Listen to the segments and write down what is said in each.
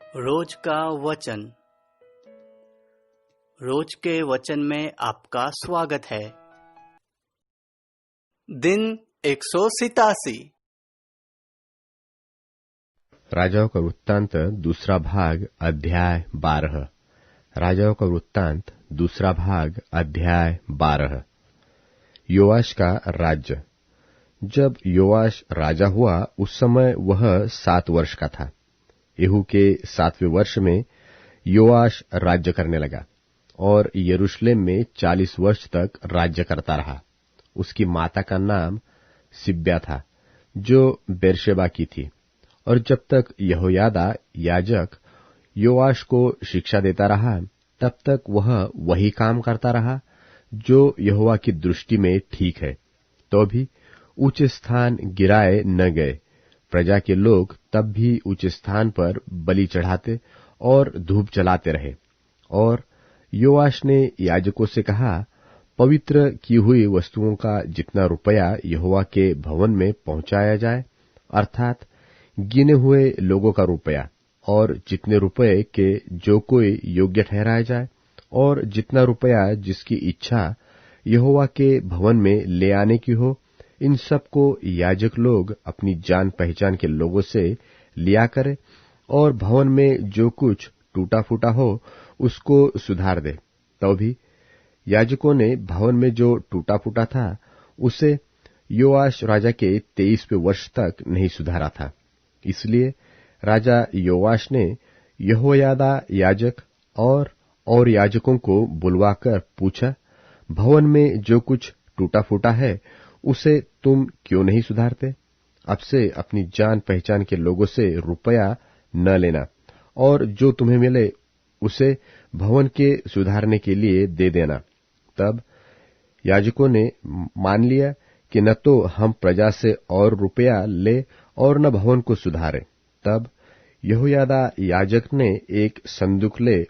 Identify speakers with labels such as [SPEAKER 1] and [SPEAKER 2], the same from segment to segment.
[SPEAKER 1] रोज का वचन। रोज के वचन में आपका स्वागत है। दिन 187।
[SPEAKER 2] राजाओं का वृत्तांत दूसरा भाग अध्याय 12। राजाओं का वृत्तांत दूसरा भाग अध्याय 12। योआश का राज्य। जब योआश राजा हुआ उस समय वह 7 वर्ष का था। यहू के 7वें वर्ष में योआश राज्य करने लगा और यरूशलेम में 40 वर्ष तक राज्य करता रहा। उसकी माता का नाम सिब्या था, जो बेरशेबा की थी। और जब तक यहोयादा याजक योआश को शिक्षा देता रहा, तब तक वह वही काम करता रहा जो यहोवा की दृष्टि में ठीक है। तो भी ऊंचे स्थान गिराए न गए। प्रजा के लोग तब भी ऊंचे स्थान पर बलि चढ़ाते और धूप जलाते रहे। और योआश ने याजकों से कहा, पवित्र की हुई वस्तुओं का जितना रुपया यहोवा के भवन में पहुंचाया जाए, अर्थात गिने हुए लोगों का रुपया, और जितने रुपये के जो कोई योग्य ठहराया जाए, और जितना रुपया जिसकी इच्छा यहोवा के भवन में ले आने की हो, इन सब को याजक लोग अपनी जान पहचान के लोगों से लिया करे, और भवन में जो कुछ टूटा फूटा हो उसको सुधार दे। तो भी याजकों ने भवन में जो टूटा फूटा था उसे योआश राजा के 23वें वर्ष तक नहीं सुधारा था। इसलिए राजा योआश ने यहोयादा याजक और याजकों को बुलवाकर पूछा, भवन में जो कुछ टूटा फूटा है उसे तुम क्यों नहीं सुधारते? अब से अपनी जान पहचान के लोगों से रुपया न लेना, और जो तुम्हें मिले उसे भवन के सुधारने के लिए दे देना। तब याजकों ने मान लिया कि न तो हम प्रजा से और रुपया ले और न भवन को सुधारे। तब यहोयादा याजक ने एक संदूक ले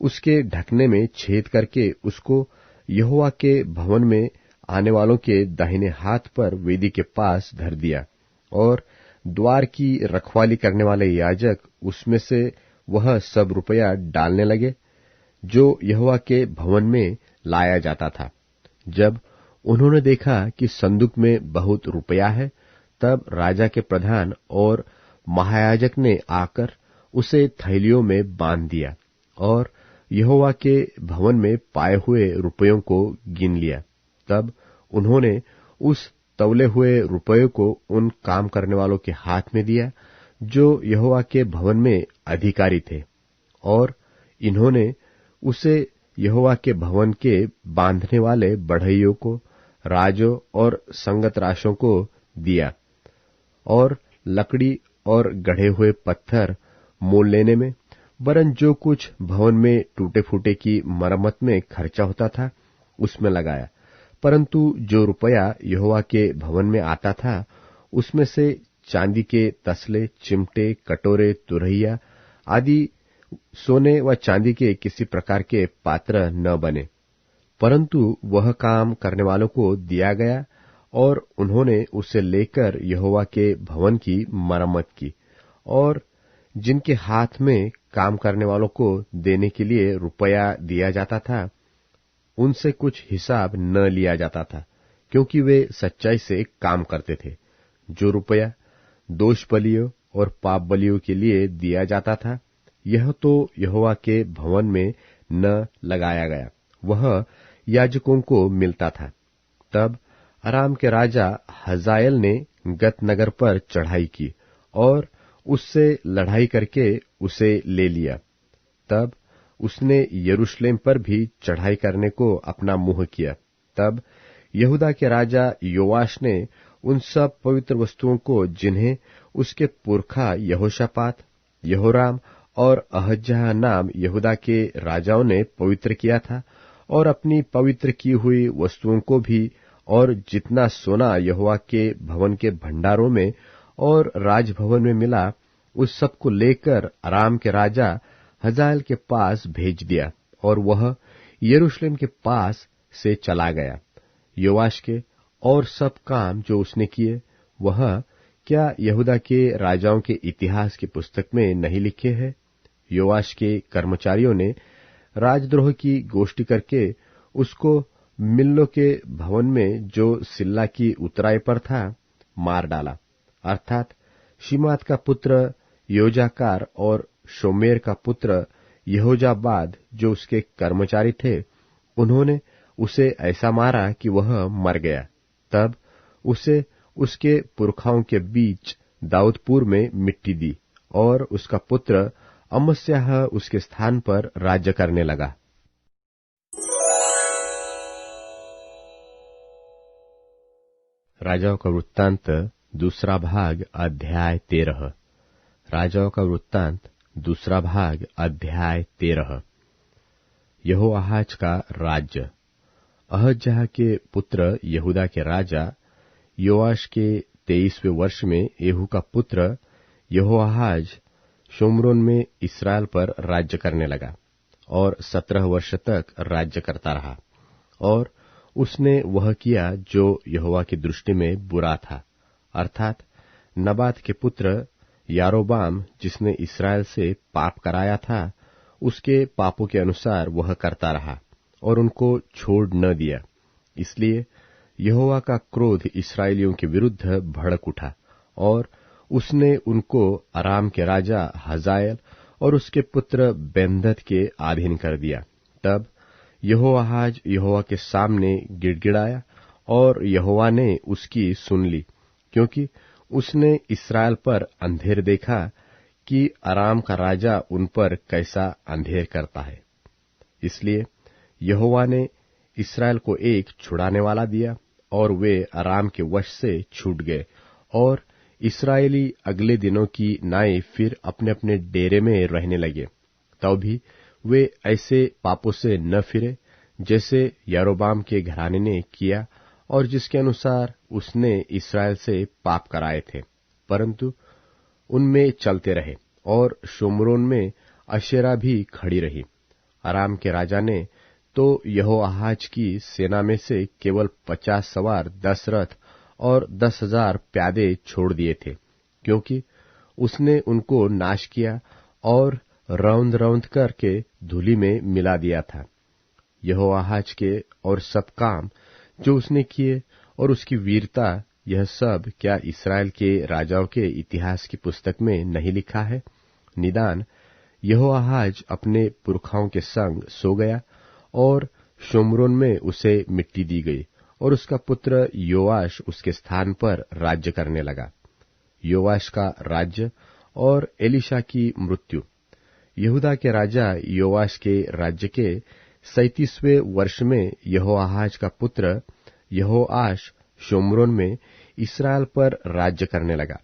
[SPEAKER 2] उसके ढकने में छेद करके उसको यहोवा के भवन में आने वालों के दाहिने हाथ पर वेदी के पास धर दिया, और द्वार की रखवाली करने वाले याजक उसमें से वह सब रुपया डालने लगे जो यहोवा के भवन में लाया जाता था। जब उन्होंने देखा कि संदूक में बहुत रुपया है, तब राजा के प्रधान और महायाजक ने आकर उसे थैलियों में बांध दिया और यहोवा के भवन में पाए हुए रुपयों को गिन लिया। तब उन्होंने उस तौले हुए रुपयों को उन काम करने वालों के हाथ में दिया जो यहोवा के भवन में अधिकारी थे, और इन्होंने उसे यहोवा के भवन के बांधने वाले बढ़इयों को, राजों और संगतराशों को दिया। और लकड़ी और गढ़े हुए पत्थर मोल लेने में, वरन जो कुछ भवन में टूटे फूटे की मरम्मत में खर्चा होता था उसमें लगाया। परंतु जो रुपया यहोवा के भवन में आता था उसमें से चांदी के तसले, चिमटे, कटोरे, तुरहिया आदि सोने व चांदी के किसी प्रकार के पात्र न बने, परंतु वह काम करने वालों को दिया गया, और उन्होंने उसे लेकर यहोवा के भवन की मरम्मत की। और जिनके हाथ में काम करने वालों को देने के लिए रुपया दिया जाता था उनसे कुछ हिसाब न लिया जाता था, क्योंकि वे सच्चाई से काम करते थे। जो रुपया दोष बलियों और पाप बलियों के लिए दिया जाता था, यह तो यहोवा के भवन में न लगाया गया, वह याजकों को मिलता था। तब अराम के राजा हजाएल ने गत नगर पर चढ़ाई की और उससे लड़ाई करके उसे ले लिया। तब उसने यरूशलेम पर भी चढ़ाई करने को अपना मुंह किया। तब यहूदा के राजा योआश ने उन सब पवित्र वस्तुओं को जिन्हें उसके पुरखा यहोशापात, यहोराम और अहज्याह नाम यहूदा के राजाओं ने पवित्र किया था, और अपनी पवित्र की हुई वस्तुओं को भी, और जितना सोना यहोवा के भवन के भंडारों में और राजभवन में मिला, उस सब को लेकर अराम के राजा हजाएल के पास भेज दिया, और वह यरूशलेम के पास से चला गया। योआश के और सब काम जो उसने किए, वह क्या यहूदा के राजाओं के इतिहास की पुस्तक में नहीं लिखे हैं? योआश के कर्मचारियों ने राजद्रोह की गोष्ठी करके उसको मिल्लो के भवन में जो सिल्ला की उतराई पर था मार डाला, अर्थात शिमात का पुत्र योजाकार और शोमेर का पुत्र यहोजाबाद जो उसके कर्मचारी थे, उन्होंने उसे ऐसा मारा कि वह मर गया। तब उसे उसके पुरखाओं के बीच दाऊदपुर में मिट्टी दी और उसका पुत्र अमस्याह उसके स्थान पर राज्य करने लगा। राजाओं का वृत्तांत दूसरा भाग अध्याय 13। राजाओं का वृत्तांत दूसरा भाग अध्याय 13। यहोआहाज का राज्य। अहज्याह के पुत्र यहूदा के राजा योआश के 23वें वर्ष में येहू का पुत्र यहोआहाज शोम्रोन में इस्राएल पर राज्य करने लगा और 17 वर्ष तक राज्य करता रहा। और उसने वह किया जो यहोवा की दृष्टि में बुरा था, अर्थात नबात के पुत्र यारोबाम जिसने इस्राएल से पाप कराया था, उसके पापों के अनुसार वह करता रहा और उनको छोड़ न दिया। इसलिए यहोवा का क्रोध इस्राएलियों के विरुद्ध भड़क उठा और उसने उनको अराम के राजा हजाएल और उसके पुत्र बेन्हदद के अधीन कर दिया। तब यहोआहाज यहोवा के सामने गिड़गिड़ाया और यहोवा ने उसकी सुन ली, क्योंकि उसने इस्राएल पर अंधेर देखा कि अराम का राजा उन पर कैसा अंधेर करता है। इसलिए यहोवा ने इस्राएल को एक छुड़ाने वाला दिया और वे अराम के वश से छूट गए। और इस्राएली अगले दिनों की नाई फिर अपने अपने डेरे में रहने लगे। तब भी वे ऐसे पापों से न फिरे जैसे यारोबाम के घराने ने किया और जिसके अनुसार उसने इस्राएल से पाप कराए थे, परंतु उनमें चलते रहे। और शोम्रोन में अशेरा भी खड़ी रही। अराम के राजा ने तो यहोआहाज की सेना में से केवल 50 सवार, 10 रथ और 10,000 प्यादे छोड़ दिए थे, क्योंकि उसने उनको नाश किया और रौंद रौंद करके धूलि में मिला दिया था। यहोआहाज के और सब काम जो उसने किए और उसकी वीरता, यह सब क्या इस्राएल के राजाओं के इतिहास की पुस्तक में नहीं लिखा है? निदान यहोआहाज अपने पुरखाओं के संग सो गया और शोम्रोन में उसे मिट्टी दी गई और उसका पुत्र योआश उसके स्थान पर राज्य करने लगा। योआश का राज्य और एलीशा की मृत्यु। यहूदा के राजा योआश के राज्य के 37वें वर्ष में यहोआहाज का पुत्र यहोआश शोम्रोन में इस्राएल पर राज्य करने लगा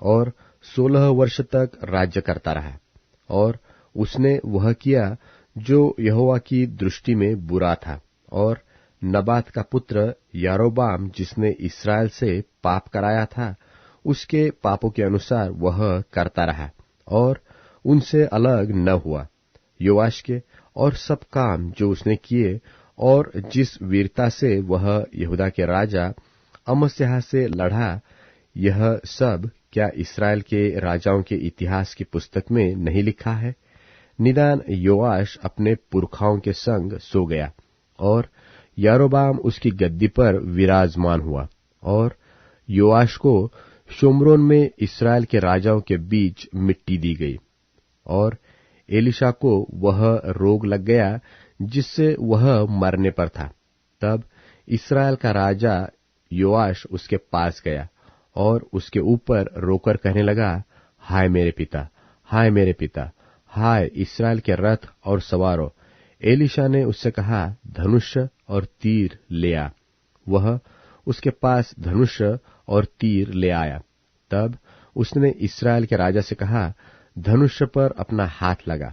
[SPEAKER 2] और 16 वर्ष तक राज्य करता रहा। और उसने वह किया जो यहोवा की दृष्टि में बुरा था, और नबात का पुत्र यारोबाम जिसने इस्राएल से पाप कराया था, उसके पापों के अनुसार वह करता रहा और उनसे अलग न हुआ। योआश के और सब काम जो उसने किए और जिस वीरता से वह यहूदा के राजा अमस्याह से लड़ा, यह सब क्या इस्राएल के राजाओं के इतिहास की पुस्तक में नहीं लिखा है? निदान योआश अपने पुरखाओं के संग सो गया और यारोबाम उसकी गद्दी पर विराजमान हुआ। और योआश को शोम्रोन में इस्राएल के राजाओं के बीच मिट्टी दी गई। और एलीशा को वह रोग लग गया जिससे वह मरने पर था। तब इस्राएल का राजा योआश उसके पास गया और उसके ऊपर रोकर कहने लगा, हाय मेरे पिता, हाय मेरे पिता, हाय इस्राएल के रथ और सवारों। एलीशा ने उससे कहा, धनुष और तीर ले आ। वह उसके पास धनुष और तीर ले आया। तब उसने इस्राएल के राजा से कहा, धनुष पर अपना हाथ लगा।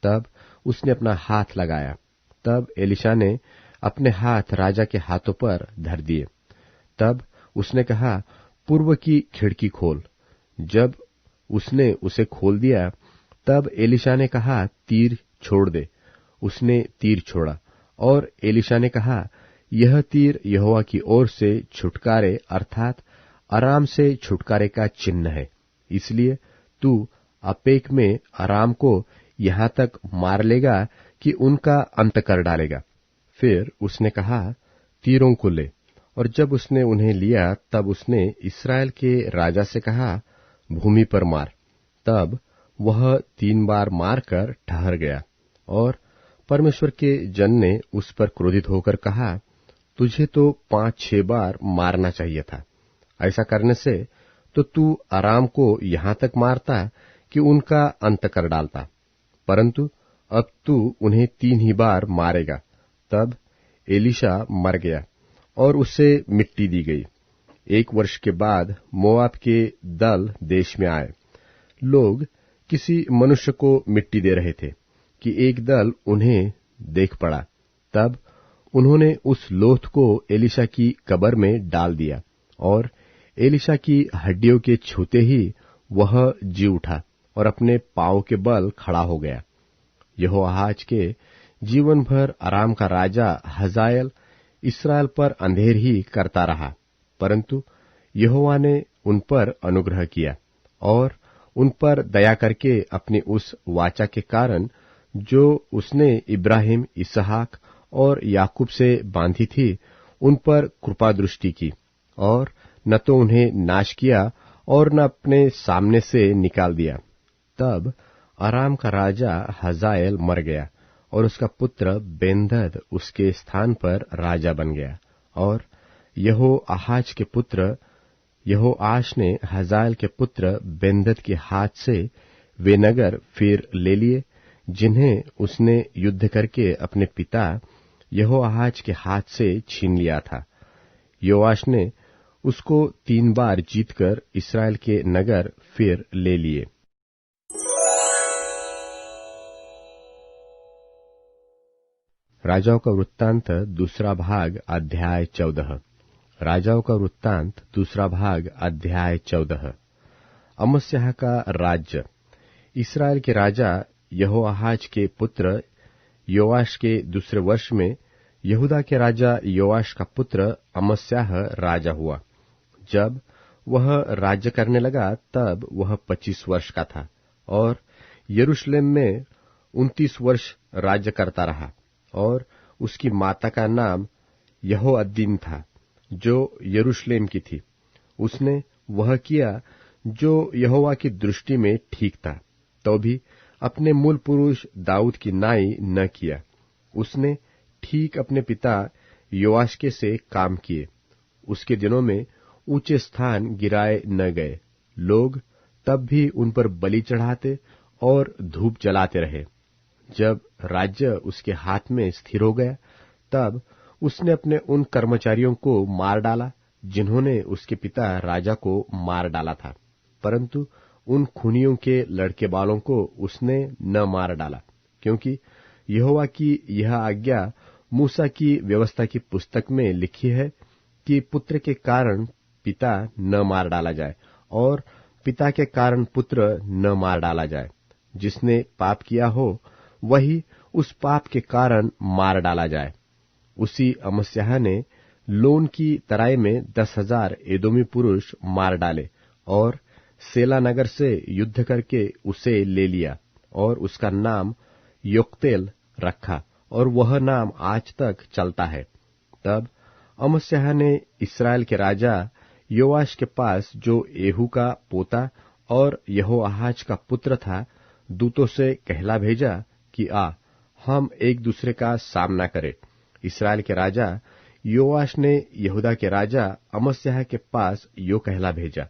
[SPEAKER 2] तब उसने अपना हाथ लगाया। तब एलीशा ने अपने हाथ राजा के हाथों पर धर दिए। तब उसने कहा, पूर्व की खिड़की खोल। जब उसने उसे खोल दिया, तब एलीशा ने कहा, तीर छोड़ दे। उसने तीर छोड़ा और एलीशा ने कहा, यह तीर यहोवा की ओर से छुटकारे अर्थात अराम से छुटकारे का चिन्ह है। इसलिए तू अपेक में अराम को यहां तक मार लेगा कि उनका अंत कर डालेगा। फिर उसने कहा, तीरों को ले। और जब उसने उन्हें लिया तब उसने इस्राएल के राजा से कहा, भूमि पर मार। तब वह 3 बार मारकर ठहर गया। और परमेश्वर के जन ने उस पर क्रोधित होकर कहा, तुझे तो 5-6 बार मारना चाहिए था। ऐसा करने से तो तू अराम को यहां तक मारता कि उनका अंत कर डालता, परंतु अब तू उन्हें 3 ही बार मारेगा। तब एलीशा मर गया और उसे मिट्टी दी गई। 1 वर्ष के बाद मोआब के दल देश में आए। लोग किसी मनुष्य को मिट्टी दे रहे थे कि एक दल उन्हें देख पड़ा। तब उन्होंने उस लोथ को एलीशा की कब्र में डाल दिया और एलीशा की हड्डियों के छूते ही वह जी उठा और अपने पांव के बल खड़ा हो गया। यहोआहाज के जीवन भर अराम का राजा हजाएल इस्राएल पर अंधेर ही करता रहा, परंतु यहोवा ने उन पर अनुग्रह किया और उन पर दया करके अपनी उस वाचा के कारण जो उसने इब्राहिम, इसहाक और याकूब से बांधी थी, उन पर कृपा दृष्टि की और न तो उन्हें नाश किया और न अपने सामने से निकाल दिया। तब अराम का राजा हजाएल मर गया और उसका पुत्र बेन्हदद उसके स्थान पर राजा बन गया। और यहोआहाज के पुत्र यहोआश ने हजाएल के पुत्र बेन्हदद के हाथ से वे नगर फिर ले लिए जिन्हें उसने युद्ध करके अपने पिता यहोआहाज के हाथ से छीन लिया था। योआश ने उसको 3 बार जीतकर इस्राएल के नगर फिर ले लिए। राजाओं का वृत्तांत दूसरा भाग अध्याय 14। राजाओं का वृत्तांत दूसरा भाग अध्याय 14। अमस्याह का राज्य। इस्राएल के राजा यहोआहाज के पुत्र योआश के दूसरे वर्ष में यहूदा के राजा योआश का पुत्र अमस्याह राजा हुआ। जब वह राज्य करने लगा तब वह 25 वर्ष का था और यरूशलेम में 29 वर्ष राज्य करता रहा। और उसकी माता का नाम यहोअद्दीन था, जो यरूशलेम की थी। उसने वह किया जो यहोवा की दृष्टि में ठीक था, तो भी अपने मूल पुरुष दाऊद की नाई न किया। उसने ठीक अपने पिता योआश के से काम किए। उसके दिनों में ऊंचे स्थान गिराए न गए। लोग तब भी उन पर बलि चढ़ाते और धूप जलाते रहे। जब राज्य उसके हाथ में स्थिर हो गया तब उसने अपने उन कर्मचारियों को मार डाला जिन्होंने उसके पिता राजा को मार डाला था, परंतु उन खूनियों के लड़के बालों को उसने न मार डाला, क्योंकि यहोवा की यह आज्ञा मूसा की व्यवस्था की पुस्तक में लिखी है कि पुत्र के कारण पिता न मार डाला जाए और पिता के कारण पुत्र न मार डाला जाए। जिसने पाप किया हो वही उस पाप के कारण मार डाला जाए। उसी अमस्याह ने लोन की तराई में 10,000 एदोमी पुरुष मार डाले और सेला नगर से युद्ध करके उसे ले लिया और उसका नाम योक्तेल रखा और वह नाम आज तक चलता है। तब अमस्याह ने इस्राएल के राजा योआश के पास, जो येहू का पोता और यहोआहाज का पुत्र था, दूतों से कहला भेजा कि आ, हम एक दूसरे का सामना करें। इस्राएल के राजा योआश ने यहूदा के राजा अमस्याह के पास यो कहला भेजा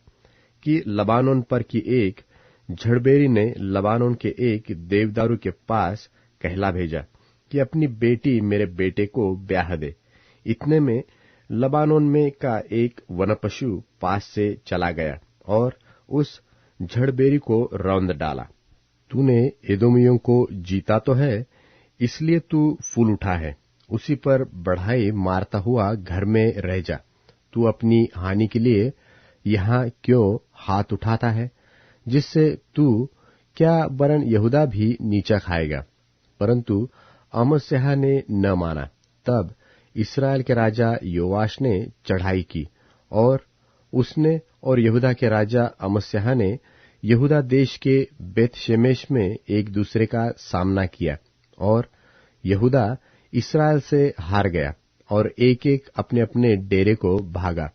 [SPEAKER 2] कि लबानोन पर की एक झड़बेरी ने लबानोन के एक देवदारू के पास कहला भेजा कि अपनी बेटी मेरे बेटे को ब्याह दे। इतने में लबानोन में का एक वनपशु पास से चला गया और उस झड़बेरी को रौंद डाला। तूने एदोमियों को जीता तो है, इसलिए तू फूल उठा है। उसी पर बढ़ाई मारता हुआ घर में रह जा। तू अपनी हानि के लिए यहाँ क्यों हाथ उठाता है, जिससे तू क्या वरन यहूदा भी नीचा खाएगा। परंतु अमस्याह ने न माना। तब इस्राएल के राजा योआश ने चढ़ाई की और उसने और यहूदा के राजा अमस्याह ने यहूदा देश के बेतशेमेश में एक दूसरे का सामना किया और यहूदा इस्राएल से हार गया और एक एक अपने अपने डेरे को भागा।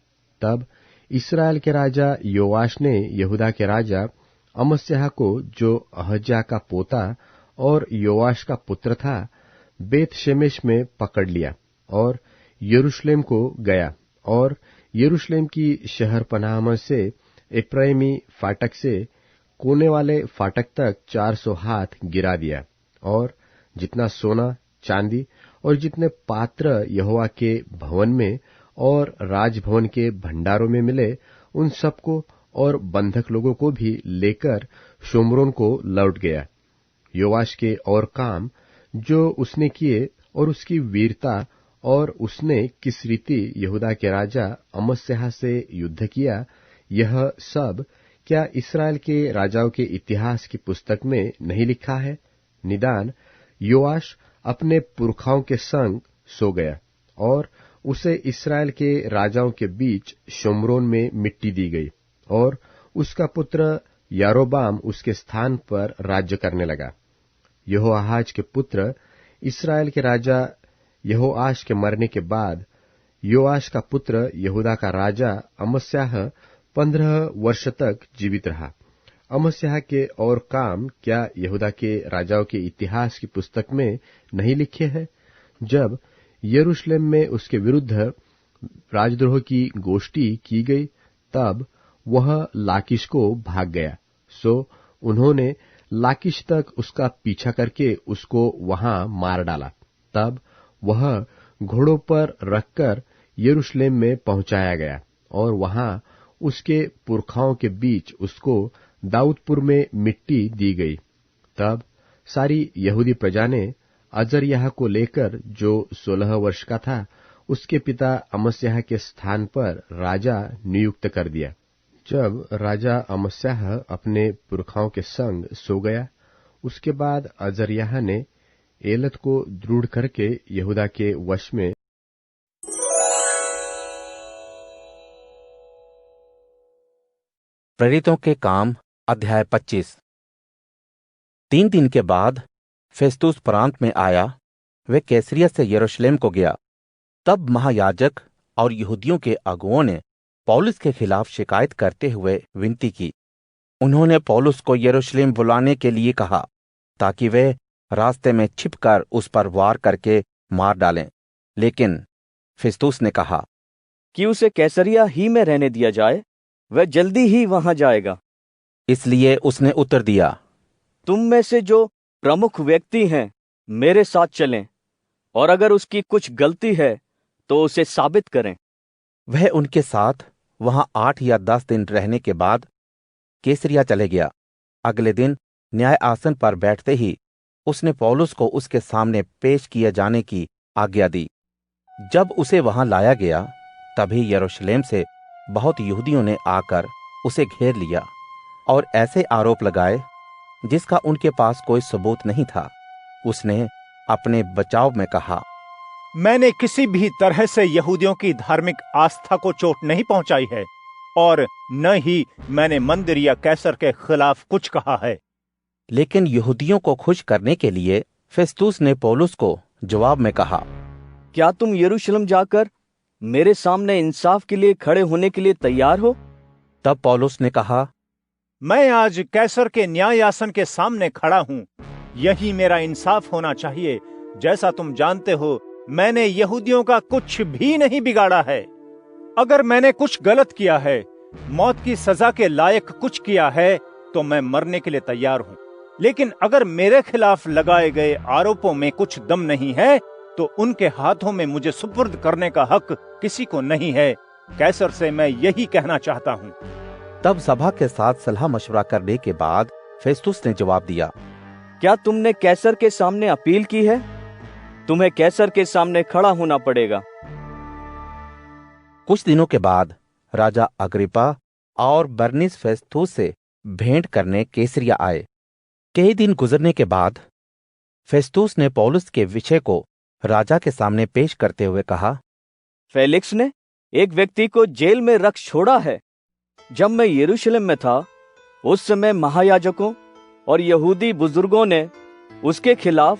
[SPEAKER 2] तब इस्राएल के राजा योआश ने यहूदा के राजा अमस्याह को, जो अहज्याह का पोता और योआश का पुत्र था, बेतशेमेश में पकड़ लिया और यरूशलेम को गया और यरूशलेम की शहरपनाह में से एप्रैमी फाटक से कोने वाले फाटक तक 400 हाथ गिरा दिया और जितना सोना चांदी और जितने पात्र यहोवा के भवन में और राजभवन के भंडारों में मिले, उन सबको और बंधक लोगों को भी लेकर शोम्रोन को लौट गया। योआश के और काम जो उसने किए और उसकी वीरता और उसने किस रीति यहूदा के राजा अमस्याह से युद्ध किया, यह सब क्या इस्राएल के राजाओं के इतिहास की पुस्तक में नहीं लिखा है? निदान योआश अपने पुरखाओं के संग सो गया और उसे इस्राएल के राजाओं के बीच शोम्रोन में मिट्टी दी गई और उसका पुत्र यारोबाम उसके स्थान पर राज्य करने लगा। यहोआहाज के पुत्र इस्राएल के राजा यहोआश के मरने के बाद योआश का पुत्र यहूदा का राजा अमस्याह 15 वर्ष तक जीवित रहा। अमस्याह के और काम क्या यहूदा के राजाओं के इतिहास की पुस्तक में नहीं लिखे हैं? जब यरूशलेम में उसके विरुद्ध राजद्रोह की गोष्ठी की गई, तब वह लाकीश को भाग गया। सो उन्होंने लाकीश तक उसका पीछा करके उसको वहां मार डाला। तब वह घोड़ों पर रखकर यरूशलेम में पहुंचाया गया और वहां उसके पुरखाओं के बीच उसको दाऊदपुर में मिट्टी दी गई। तब सारी यहूदी प्रजा ने अजर्याह को लेकर, जो 16 वर्ष का था, उसके पिता अमस्याह के स्थान पर राजा नियुक्त कर दिया। जब राजा अमस्याह अपने पुरखाओं के संग सो गया, उसके बाद अजर्याह ने एलत को दृढ़ करके यहूदा के वश में
[SPEAKER 3] प्रेरितों के काम अध्याय 25। 3 दिन के बाद फेस्तुस प्रांत में आया। वे कैसरिया से यरूशलेम को गया। तब महायाजक और यहूदियों के अगुओं ने पौलुस के खिलाफ शिकायत करते हुए विनती की। उन्होंने पौलुस को यरूशलेम बुलाने के लिए कहा ताकि वे रास्ते में छिपकर उस पर वार करके मार डालें। लेकिन फेस्तुस ने कहा
[SPEAKER 4] कि उसे कैसरिया ही में रहने दिया जाए, वह जल्दी ही वहां जाएगा।
[SPEAKER 3] इसलिए उसने उत्तर दिया,
[SPEAKER 4] तुम में से जो प्रमुख व्यक्ति हैं मेरे साथ चलें, और अगर उसकी कुछ गलती है तो उसे साबित करें।
[SPEAKER 3] वह उनके साथ वहां 8 या 10 दिन रहने के बाद कैसरिया चले गया। अगले दिन न्याय आसन पर बैठते ही उसने पौलुस को उसके सामने पेश किए जाने की आज्ञा दी। जब उसे वहां लाया गया, तभी यरूशलेम से बहुत यहूदियों ने आकर उसे घेर लिया और ऐसे आरोप लगाए जिसका उनके पास कोई सबूत नहीं था। उसने अपने बचाव में कहा,
[SPEAKER 5] मैंने किसी भी तरह से यहूदियों की धार्मिक आस्था को चोट नहीं पहुंचाई है और न ही मैंने मंदिर या कैसर के खिलाफ कुछ कहा है।
[SPEAKER 3] लेकिन यहूदियों को खुश करने के लिए फेस्तुस ने पौलुस को जवाब में कहा,
[SPEAKER 4] क्या तुम यरूशलेम जाकर मेरे सामने इंसाफ के लिए खड़े होने के लिए तैयार हो?
[SPEAKER 3] तब पौलुस ने कहा,
[SPEAKER 5] मैं आज कैसर के न्याय आसन के सामने खड़ा हूं। यही मेरा इंसाफ होना चाहिए। जैसा तुम जानते हो, मैंने यहूदियों का कुछ भी नहीं बिगाड़ा है। अगर मैंने कुछ गलत किया है, मौत की सजा के लायक कुछ किया है, तो मैं मरने के लिए तैयार हूं। लेकिन अगर मेरे खिलाफ लगाए गए आरोपों में कुछ दम नहीं है, तो उनके हाथों में मुझे सुपुर्द करने का हक किसी को नहीं है। कैसर से मैं यही कहना चाहता हूं।
[SPEAKER 3] तब सभा के साथ सलाह मशवरा करने के बाद फेस्तुस ने जवाब दिया,
[SPEAKER 4] क्या तुमने कैसर के सामने अपील की है? तुम्हें कैसर के सामने खड़ा होना पड़ेगा।
[SPEAKER 3] कुछ दिनों के बाद राजा अग्रिप्पा और बरनीस फेस्तुस से भेंट करने कैसरिया आए। कई दिन गुजरने के बाद फेस्तुस ने पौलुस के विषय को राजा के सामने पेश करते हुए कहा,
[SPEAKER 4] फेलिक्स ने एक व्यक्ति को जेल में रख छोड़ा है। जब मैं यरूशलेम में था, उस समय महायाजकों और यहूदी बुजुर्गों ने उसके खिलाफ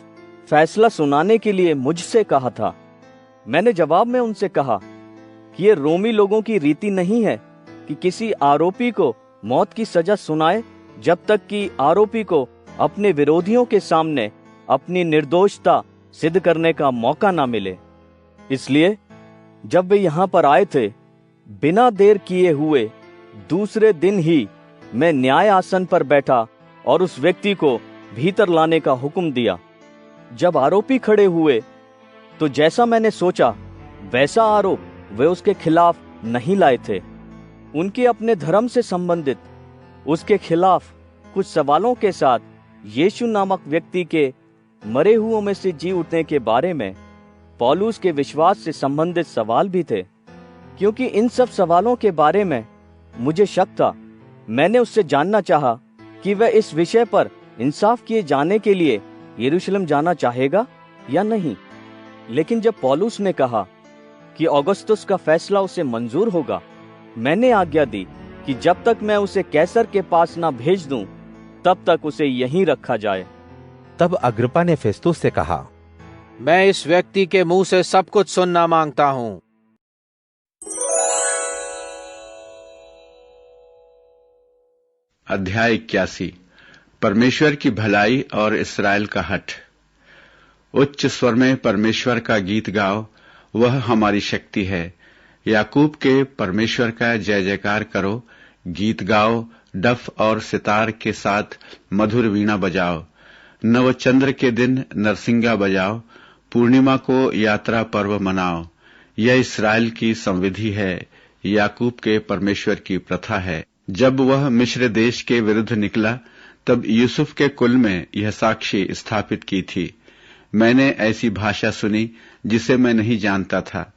[SPEAKER 4] फैसला सुनाने के लिए मुझसे कहा था। मैंने जवाब में उनसे कहा कि ये रोमी लोगों की रीति नहीं है कि किसी आरोपी को मौत की सजा सुनाए जब तक कि आरोपी को अपने विरोधियों के सामने अपनी निर्दोषता सिद्ध करने का मौका ना मिले। इसलिए जब वे यहाँ पर आए थे, बिना देर किए हुए दूसरे दिन ही मैं न्याय आसन पर बैठा और उस व्यक्ति को भीतर लाने का हुक्म दिया। जब आरोपी खड़े हुए तो जैसा मैंने सोचा वैसा आरोप वे उसके खिलाफ नहीं लाए थे। उनके अपने धर्म से संबंधित उसके खिलाफ कुछ सवालों के साथ यीशु नामक व्यक्ति के मरे हुओं में से जी उठने के बारे में पौलुस के विश्वास से संबंधित सवाल भी थे। क्योंकि इन सब सवालों के बारे में मुझे शक था, मैंने उससे जानना चाहा कि वह इस विषय पर इंसाफ किए जाने के लिए यरूशलेम जाना चाहेगा या नहीं। लेकिन जब पौलुस ने कहा कि औगुस्तुस का फैसला उसे मंजूर होगा, मैंने आज्ञा दी कि जब तक मैं उसे कैसर के पास ना भेज दूं, तब तक उसे यहीं रखा जाए।
[SPEAKER 3] तब अग्रिप्पा ने फेस्तुस से कहा,
[SPEAKER 6] मैं इस व्यक्ति के मुंह से सब कुछ सुनना मांगता हूं।
[SPEAKER 7] अध्याय 81। परमेश्वर की भलाई और इस्राएल का हठ। उच्च स्वर में परमेश्वर का गीत गाओ, वह हमारी शक्ति है। याकूब के परमेश्वर का जय जयकार करो, गीत गाओ, डफ और सितार के साथ मधुर वीणा बजाओ। नवचंद्र के दिन नरसिंगा बजाओ, पूर्णिमा को यात्रा पर्व मनाओ। यह इस्राएल की संविधि है, याकूब के परमेश्वर की प्रथा है। जब वह मिस्र देश के विरुद्ध निकला, तब यूसुफ के कुल में यह साक्षी स्थापित की थी। मैंने ऐसी भाषा सुनी जिसे मैं नहीं जानता था।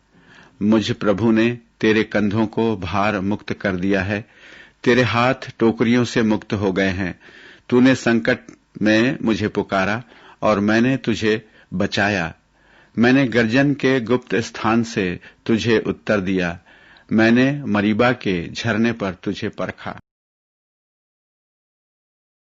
[SPEAKER 7] मुझ प्रभु ने तेरे कंधों को भार मुक्त कर दिया है, तेरे हाथ टोकरियों से मुक्त हो गए हैं। तूने संकट में मुझे पुकारा और मैंने तुझे बचाया। मैंने गर्जन के गुप्त स्थान से तुझे उत्तर दिया। मैंने मरीबा के झरने पर तुझे परखा।